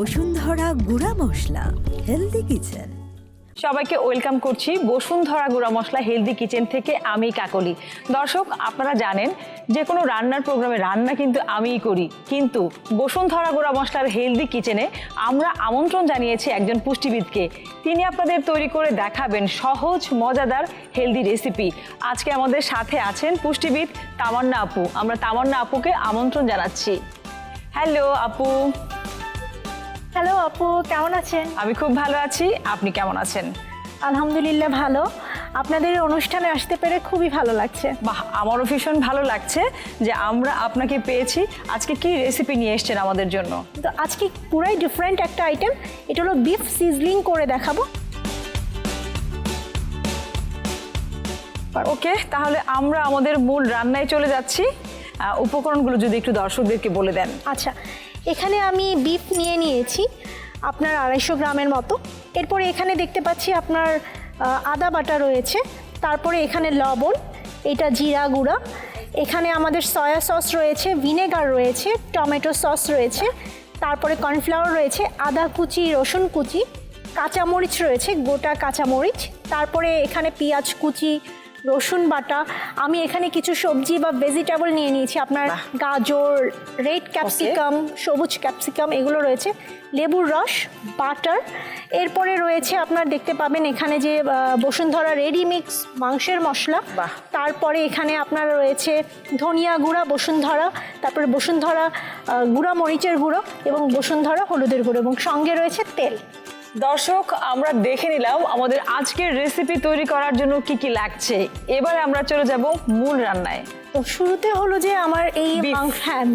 বসুন্ধরা গুঁড়া মশলা healthy kitchen. সবাইকে welcome করছি বসুন্ধরা গুঁড়া মশলা হেলদি কিচেন থেকে। আমি কাকলি। দর্শক, আপনারা জানেন যে কোনো রান্নার প্রোগ্রামে রান্না কিন্তু আমিই করি, কিন্তু বসুন্ধরা গুঁড়া মশলার হেলদি কিচেনে আমরা আমন্ত্রণ জানিয়েছি একজন পুষ্টিবিদকে। তিনি আপনাদের তৈরি করে দেখাবেন সহজ মজাদার হেলদি রেসিপি। আজকে আমাদের সাথে আছেন পুষ্টিবিদ তামান্না আপু। আমরা তামান্না আপুকে আমন্ত্রণ জানাচ্ছি। হ্যালো আপু। হ্যালো আপু, কেমন আছেন? আমি খুব ভালো আছি, আপনি কেমন আছেন? আলহামদুলিল্লাহ ভালো। আপনাদের অনুষ্ঠানে আসতে পেরে খুবই ভালো লাগছে। বাহ, আমারও ভীষণ ভালো লাগছে যে আমরা আপনাকে পেয়েছি। আজকে কি রেসিপি নিয়ে এসেছেন আমাদের জন্য? তো আজকে পুরাই ডিফারেন্ট একটা আইটেম, এটা হলো বিফ সিজলিং করে দেখাবো। ওকে, তাহলে আমরা আমাদের মূল রান্নায় চলে যাচ্ছি। উপকরণগুলো যদি একটু দর্শকদেরকে বলে দেন। আচ্ছা, এখানে আমি বিফ নিয়ে নিয়েছি আপনার 250 গ্রামের মতো। এরপরে এখানে দেখতে পাচ্ছি আপনার আদা বাটা রয়েছে, তারপরে এখানে লবণ, এটা জিরা গুঁড়া, এখানে আমাদের সয়া সস রয়েছে, ভিনেগার রয়েছে, টমেটো সস রয়েছে, তারপরে কর্নফ্লাওয়ার রয়েছে, আদা কুচি, রসুন কুচি, কাঁচামরিচ রয়েছে, গোটা কাঁচামরিচ, তারপরে এখানে পেঁয়াজ কুচি, রসুন বাটা। আমি এখানে কিছু সবজি বা ভেজিটেবল নিয়ে নিয়েছি, আপনার গাজর, রেড ক্যাপসিকাম, সবুজ ক্যাপসিকাম, এগুলো রয়েছে, লেবুর রস, বাটার। এরপরে রয়েছে আপনার দেখতে পাবেন এখানে যে বসুন্ধরা রেডি মিক্স মাংসের মশলা। তারপরে এখানে আপনার রয়েছে ধনিয়া গুঁড়া বসুন্ধরা, তারপরে বসুন্ধরা গুঁড়া মরিচের গুঁড়ো এবং বসুন্ধরা হলুদের গুঁড়ো, এবং সঙ্গে রয়েছে তেল। দর্শক, আমরা দেখে নিলাম আমাদের আজকের রেসিপি তৈরি করার জন্য কি কি লাগছে। এবারে আমরা চলে যাব মূল রান্নায়। তো শুরুতে হলো যে আমার এই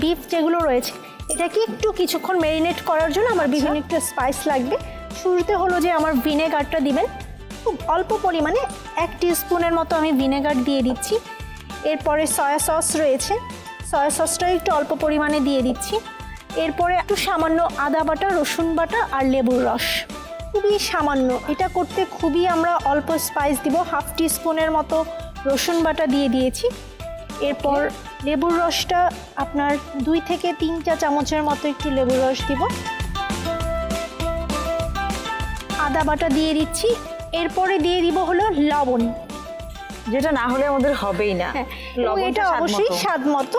বিফ যেগুলো রয়েছে, এটাকে একটু কিছুক্ষণ ম্যারিনেট করার জন্য আমার বিভিন্ন একটু স্পাইস লাগবে। শুরুতে হলো যে আমার ভিনেগারটা দিবেন খুব অল্প পরিমাণে, 1 টিস্পুনের মতো আমি ভিনেগার দিয়ে দিচ্ছি। এরপরে সয়া সস রয়েছে, সয়া সসটাও একটু অল্প পরিমাণে দিয়ে দিচ্ছি। এরপরে একটু সামান্য আদা বাটা, রসুন বাটা আর লেবুর রস, খুবই সামান্য। এটা করতে খুবই আমরা অল্প স্পাইস দিব। 1/2 টিস্পুনের মতো রসুন বাটা দিয়ে দিয়েছি। এরপর লেবুর রসটা আপনার 2 থেকে 3 চা চামচের মতো একটু লেবুর রস দিব। আদা বাটা দিয়ে দিচ্ছি। এরপরে দিয়ে দিব হলো লবণ, যেটা না হলে আমাদের হবেই না। এটা অবশ্যই স্বাদ মতো।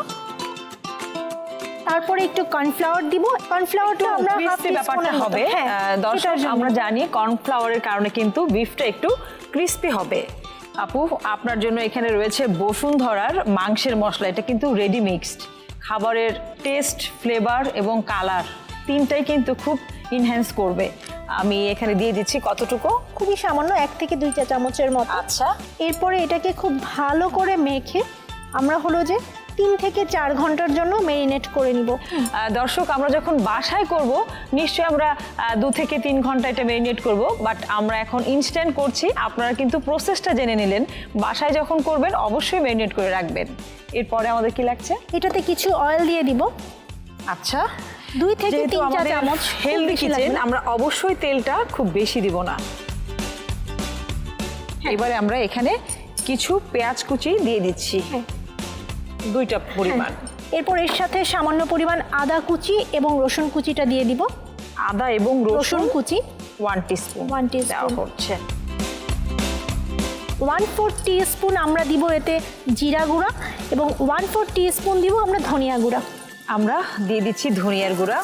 তারপরে একটু কর্নফ্লাওয়ার দিব। কর্নফ্লাওয়ারটা আমরা ক্রিস্পি ব্যাপারটা হবে। দর্শক, আমরা জানি কর্নফ্লাওয়ারের কারণে কিন্তু বিফটা একটু ক্রিস্পি হবে। আপু, আপনার জন্য এখানে রয়েছে বসুন্ধরার মাংসের মশলা। এটা কিন্তু রেডি মিক্সড, খাবারের টেস্ট, ফ্লেভার এবং কালার তিনটাই কিন্তু খুব ইনহ্যান্স করবে। আমি এখানে দিয়ে দিচ্ছি কতটুকু? খুবই সামান্য, 1 থেকে 2 চা চামচের মতো। আচ্ছা, এরপরে এটাকে খুব ভালো করে মেখে আমরা হলো যে 3 থেকে 4 ঘন্টার জন্য ম্যারিনেট করে নিব। দর্শক, আমরা যখন বাসায় করব নিশ্চয়ই আমরা 2 থেকে 3 ঘন্টা এটা ম্যারিনেট করব, বাট আমরা এখন ইনস্ট্যান্ট করছি। আপনারা কিন্তু প্রসেসটা জেনে নিলেন। বাসায় যখন করবেন অবশ্যই ম্যারিনেট করে রাখবেন। এরপরে আমাদের কি লাগছে? এটাতে কিছু অয়েল দিয়ে দিব। আচ্ছা, 2 থেকে 3 চা চামচ। হেলদি কিচেন, আমরা অবশ্যই তেলটা খুব বেশি দিব না। এবারে আমরা এখানে কিছু পেঁয়াজ কুচি দিয়ে দিচ্ছি, 2টা পরিমাণ। এরপর এর সাথে সামান্য পরিমাণ আদা কুচি এবং রসুন কুচিটা দিয়ে দিব। আদা এবং রসুন কুচি 1 টিস্পুন দেওয়া হচ্ছে। 1/4 টিস্পুন আমরা দিব এতে জিরা গুঁড়া, এবং 1/4 টিস্পুন দিব আমরা ধনিয়া গুঁড়া। আমরা দিয়ে দিচ্ছি ধনিয়ার গুঁড়া।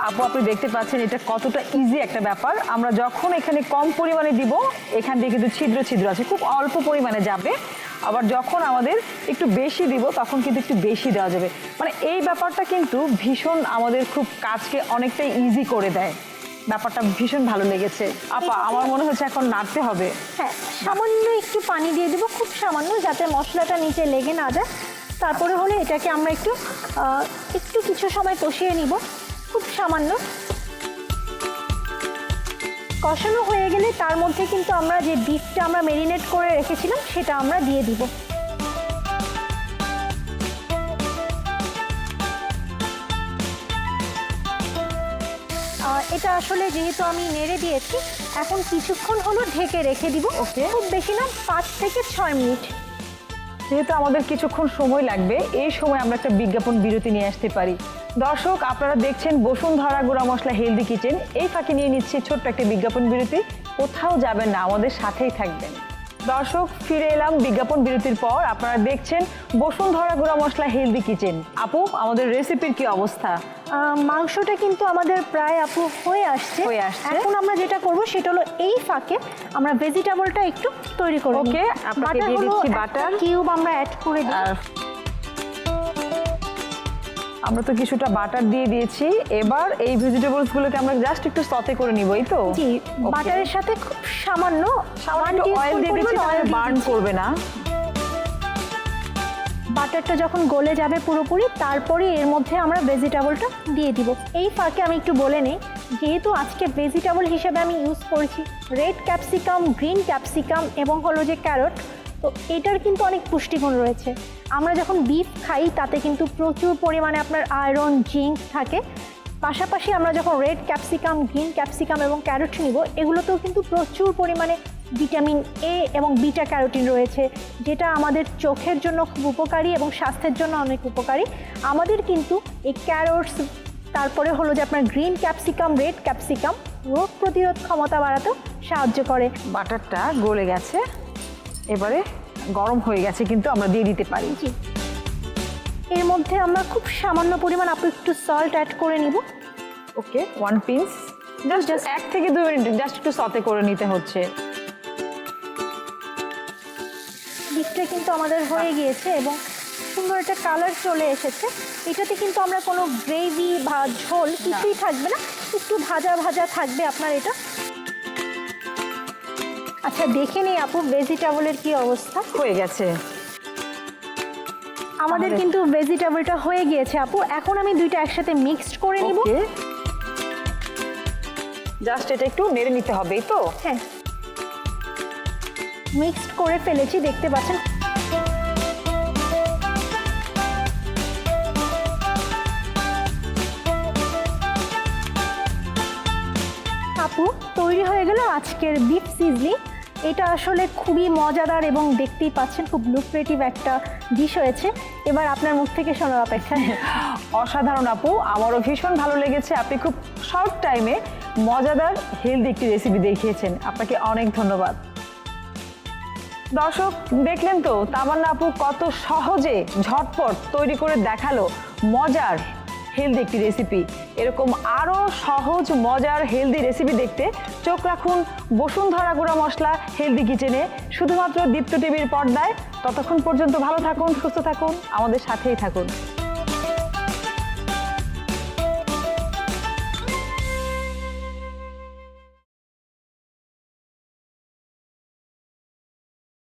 আপু, আপনি দেখতে পাচ্ছেন এটা কতটা ইজি একটা ব্যাপার। আমরা যখন এখানে কম পরিমাণে দিব, এখান থেকে কিন্তু ছিদ্র ছিদ্র আছে, খুব অল্প পরিমাণে যাবে। আবার যখন আমাদের একটু বেশি দিব তখন কিন্তু একটু বেশি দেওয়া যাবে। মানে এই ব্যাপারটা কিন্তু ভীষণ আমাদের খুব কাজকে অনেকটাই ইজি করে দেয়। ব্যাপারটা ভীষণ ভালো লেগেছে। আপা, আমার মনে হচ্ছে এখন নাড়তে হবে। হ্যাঁ, সামান্য একটু পানি দিয়ে দিব, খুব সামান্য, যাতে মশলাটা নিচে লেগে না যায়। তারপরে হলে এটাকে আমরা একটু কিছু সময় কষিয়ে নিব, খুব সামান্য। কষানো হয়ে গেলে তার মধ্যে কিন্তু আমরা যে বিফটা আমরা ম্যারিনেট করে রেখেছিলাম সেটা আমরা দিয়ে দিব। এটা আসলে যেহেতু আমি নেড়ে দিয়েছি, এখন কিছুক্ষণ হলো ঢেকে রেখে দিব। ওকে, খুব বেশি না, 5 থেকে 6 মিনিট। যেহেতু আমাদের কিছুক্ষণ সময় লাগবে, এই সময় আমরা একটা বিজ্ঞাপন বিরতি নিয়ে আসতে পারি। দর্শক, আপনারা দেখছেন বসুন্ধরা গুঁড়া মশলা হেলদি কিচেন। এই ফাঁকে নিয়ে নিচ্ছি ছোট্ট একটা বিজ্ঞাপন বিরতি। কোথাও যাবেন না, আমাদের সাথেই থাকবেন। দর্শক, ফিরে এলাম বিজ্ঞাপন বিরতির পর। আপনারা দেখছেন বসুন্ধরা গুঁড়া মশলা হেলদি কিচেন। আপু, আমাদের রেসিপির কি অবস্থা? মাংসটা কিন্তু আমাদের প্রায় আপু হয়ে আসছে। এখন আমরা যেটা করব সেটা হলো এই ফাঁকে আমরা ভেজিটেবলটা একটু তৈরি করব। ওকে, আপনাকে দিয়ে দিচ্ছি বাটার কিউব আমরা অ্যাড করে দিই। আমরা তো কিছুটা বাটার দিয়ে দিয়েছি। এবার এই ভেজিটেবলস গুলোকে আমরা জাস্ট একটু সতে করে নিব, এই তো? জি, বাটারের সাথে খুব সামান্য অয়েল দিয়ে দিচ্ছি, তাহলে বার্ন করবে না। বাটারটা যখন গলে যাবে পুরোপুরি, তারপরে এর মধ্যে আমরা ভেজিটেবলটা দিয়ে দিব। এই ফাঁকে আমি একটু বলে নিই, যেহেতু আজকে ভেজিটেবল হিসেবে আমি ইউজ করেছি রেড ক্যাপসিকাম, গ্রিন ক্যাপসিকাম এবং হলো যে ক্যারট, তো এটার কিন্তু অনেক পুষ্টিগুণ রয়েছে। আমরা যখন বিফ খাই তাতে কিন্তু প্রচুর পরিমাণে আপনার আয়রন, জিঙ্ক থাকে। পাশাপাশি আমরা যখন রেড ক্যাপসিকাম, গ্রিন ক্যাপসিকাম এবং ক্যারট নিব, এগুলোতেও কিন্তু প্রচুর পরিমাণে ভিটামিন এ এবং বিটা ক্যারোটিন রয়েছে, যেটা আমাদের চোখের জন্য খুব উপকারী এবং স্বাস্থ্যের জন্য অনেক উপকারী। আমাদের কিন্তু এই ক্যারটস, তারপরে হলো যে আপনার গ্রিন ক্যাপসিকাম, রেড ক্যাপসিকাম রোগ প্রতিরোধ ক্ষমতা বাড়াতেও সাহায্য করে। বাটারটা গলে গেছে, এবারে গরম হয়ে গেছে, কিন্তু আমরা দিয়ে দিতে পারি। জি, এর মধ্যে আমরা খুব সামান্য পরিমাণ একটু সল্ট অ্যাড করে নিব। ওকে, 1 পিঞ্চ, জাস্ট 1 থেকে 2 মিনিট জাস্ট একটু সতে করে নিতে হচ্ছে। বিফটা কিন্তু আমাদের হয়ে গিয়েছে এবং সুন্দর একটা কালার চলে এসেছে। এটাতে কিন্তু আমরা কোনো গ্রেভি বা ঝোল কিছুই থাকবে না, একটু ভাজা ভাজা থাকবে আপনার এটা। আচ্ছা, দেখে নিই আপু ভেজিটেবলের কি অবস্থা। হয়ে গেছে আমাদের কিন্তু ভেজিটেবলটা হয়ে গিয়েছে আপু। এখন আমি দুইটা একসাথে মিক্সড করে নিব। জাস্ট এটা একটু নেড়ে নিতে হবে, এই তো? হ্যাঁ, মিক্সড করে ফেলেছি, দেখতে পাচ্ছেন। আপু, তৈরি হয়ে গেল আজকের বিফ সিজলিং। এটা আসলে খুবই মজাদার এবং দেখতেই পাচ্ছেন খুব লুক্রেটিভ একটা ডিশ হয়েছে। এবার আপনার মুখ থেকে শোনার অপেক্ষা। অসাধারণ আপু, আমারও ভীষণ ভালো লেগেছে। আপনি খুব শর্ট টাইমে মজাদার হেলদি একটি রেসিপি দেখিয়েছেন, আপনাকে অনেক ধন্যবাদ। দর্শক, দেখলেন তো তামান্না আপু কত সহজে ঝটপট তৈরি করে দেখালো মজার হেলদি একটি রেসিপি। এরকম আরও সহজ মজার হেলদি রেসিপি দেখতে চোখ রাখুন বসুন্ধরা গুঁড়া মশলা হেলদি কিচেনে, শুধুমাত্র দীপ্ত টিভির পর্দায়। ততক্ষণ পর্যন্ত ভালো থাকুন, সুস্থ থাকুন, আমাদের সাথেই থাকুন।